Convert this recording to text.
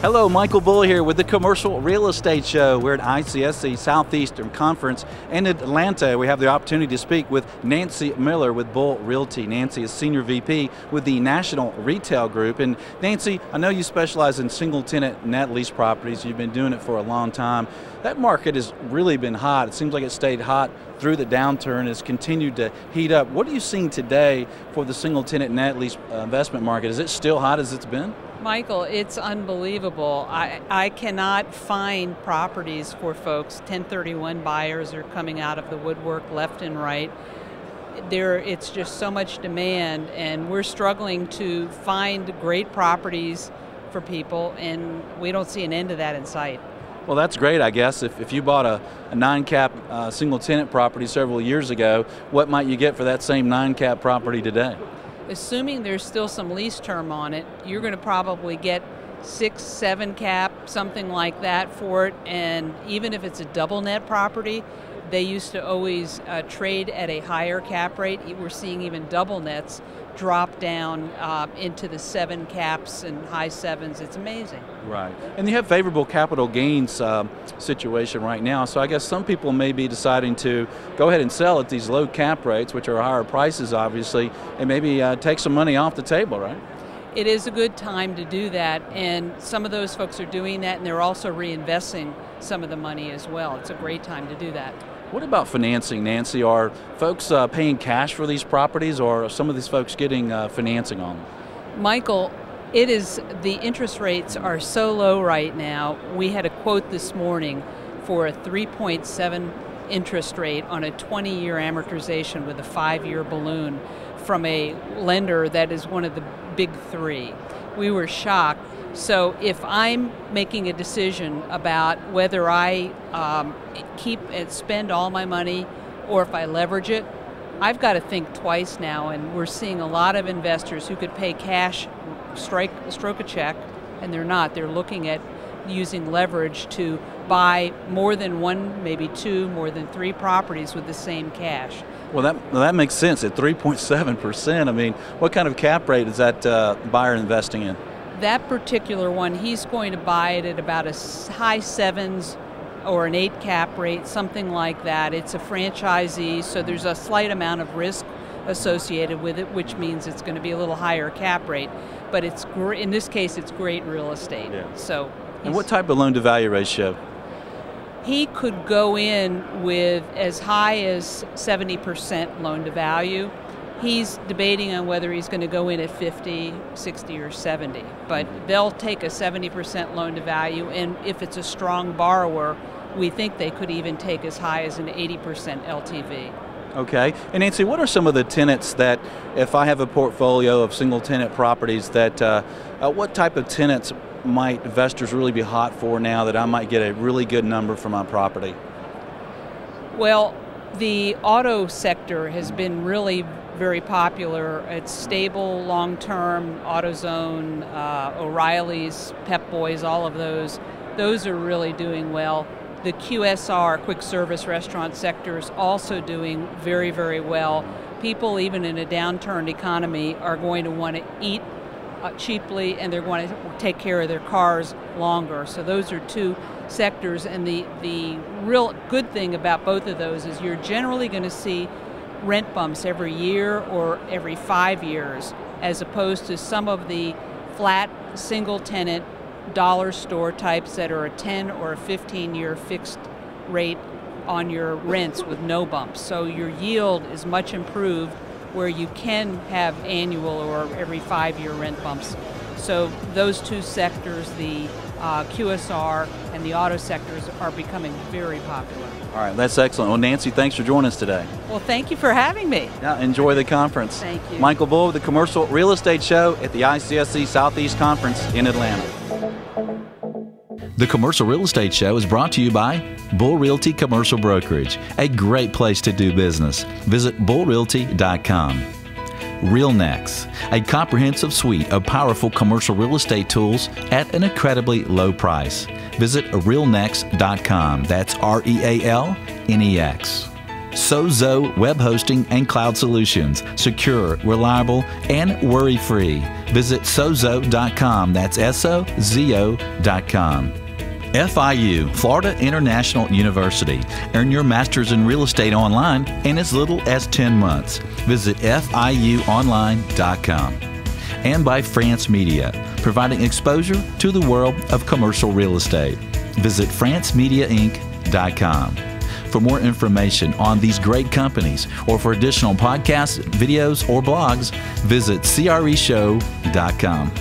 Hello, Michael Bull here with the Commercial Real Estate Show. We're at ICSC Southeast Conference in Atlanta. We have the opportunity to speak with Nancy Miller with Bull Realty. Nancy is Senior VP with the National Retail Group. And Nancy, I know you specialize in single tenant net lease properties. You've been doing it for a long time. That market has really been hot. It seems like it stayed hot through the downturn. It's continued to heat up. What are you seeing today for the single tenant net lease investment market? Is it still hot as it's been? Michael, it's unbelievable. I cannot find properties for folks. 1031 buyers are coming out of the woodwork left and right. It's just so much demand, and we're struggling to find great properties for people, and we don't see an end to that in sight. Well, that's great, I guess. If you bought a 9-cap single tenant property several years ago, what might you get for that same 9-cap property today? Assuming there's still some lease term on it, you're going to probably get 6, 7 cap, something like that for it. And even if it's a double net property, they used to always trade at a higher cap rate. We're seeing even double nets drop down into the 7 caps and high 7s. It's amazing. Right. And you have favorable capital gains situation right now. So I guess some people may be deciding to go ahead and sell at these low cap rates, which are higher prices, obviously, and maybe take some money off the table, right? It is a good time to do that, and some of those folks are doing that, and they're also reinvesting some of the money as well. It's a great time to do that. What about financing, Nancy? Are folks paying cash for these properties, or are some of these folks getting financing on them? Michael, the interest rates are so low right now. We had a quote this morning for a 3.7 interest rate on a 20-year amortization with a 5-year balloon from a lender that is one of the big 3. We were shocked. So if I'm making a decision about whether I keep and spend all my money or if I leverage it, I've got to think twice now, and we're seeing a lot of investors who could pay cash, stroke a check, and they're not. They're looking at using leverage to buy more than 1, maybe 2, more than 3 properties with the same cash. Well, that makes sense at 3.7%. I mean, what kind of cap rate is that buyer investing in? That particular one, he's going to buy it at about a high 7s or an 8 cap rate, something like that. It's a franchisee, so there's a slight amount of risk associated with it, which means it's going to be a little higher cap rate. But it's in this case, it's great real estate. Yeah. So. And what type of loan-to-value ratio? He could go in with as high as 70% loan-to-value. He's debating on whether he's going to go in at 50, 60, or 70. But they'll take a 70% loan-to-value, and if it's a strong borrower, we think they could even take as high as an 80% LTV. Okay. And Nancy, what are some of the tenants that, if I have a portfolio of single-tenant properties, that what type of tenants might investors really be hot for now that I might get a really good number for my property? Well, the auto sector has been really very popular. It's stable, long-term. AutoZone, O'Reilly's, Pep Boys, all of those are really doing well. The QSR, quick service restaurant sector, is also doing very, very well. People, even in a downturned economy, are going to want to eat cheaply, and they're going to take care of their cars longer. So those are 2 sectors, and the real good thing about both of those is you're generally going to see rent bumps every year or every 5 years, as opposed to some of the flat single tenant dollar store types that are a 10 or a 15-year fixed rate on your rents with no bumps. So your yield is much improved where you can have annual or every 5-year rent bumps. So those 2 sectors, the QSR and the auto sectors, are becoming very popular. All right, that's excellent. Well, Nancy, thanks for joining us today. Well, thank you for having me. Yeah, enjoy the conference. Thank you. Michael Bull with the Commercial Real Estate Show at the ICSC Southeast Conference in Atlanta. The Commercial Real Estate Show is brought to you by Bull Realty Commercial Brokerage, a great place to do business. Visit bullrealty.com. RealNex, a comprehensive suite of powerful commercial real estate tools at an incredibly low price. Visit realnex.com. That's REALNEX. Sozo Web Hosting and Cloud Solutions. Secure, reliable, and worry-free. Visit sozo.com. That's SOZO.com. FIU, Florida International University. Earn your master's in real estate online in as little as 10 months. Visit FIUonline.com. And by France Media, providing exposure to the world of commercial real estate. Visit francemediainc.com. For more information on these great companies or for additional podcasts, videos, or blogs, visit creshow.com.